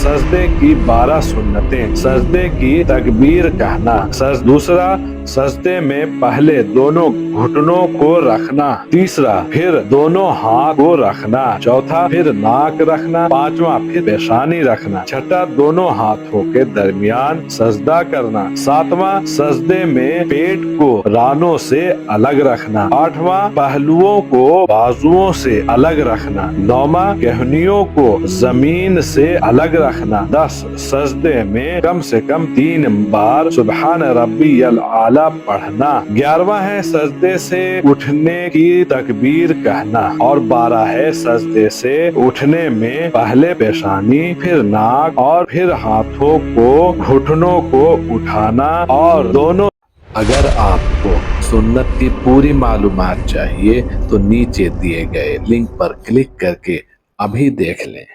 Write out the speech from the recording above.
सजदे की 12 सुन्नतें। सजदे की तकबीर कहना। दूसरा, सजदे में पहले दोनों घुटनों को रखना। तीसरा, फिर दोनों हाथ को रखना। चौथा, फिर नाक रखना। पांचवा, फिर पेशानी रखना। छठा, दोनों हाथों के दरमियान सजदा करना। सातवां, सजदे में पेट को रानों से अलग रखना। आठवां, पहलुओं को बाजुओं से अलग रखना। नौवां, कहनियों को जमीन से अलग रखना। 10, सजदे में कम से कम 3 बार सुबहान रब्बियल आला पढ़ना। 11वां है सजदे से उठने की तकबीर कहना। और 12 है सजदे से उठने में पहले पेशानी, फिर नाक और फिर हाथों को घुटनों को उठाना और दोनों। अगर आपको सुन्नत की पूरी मालूमात चाहिए तो नीचे दिए गए लिंक पर क्लिक करके अभी देख लें।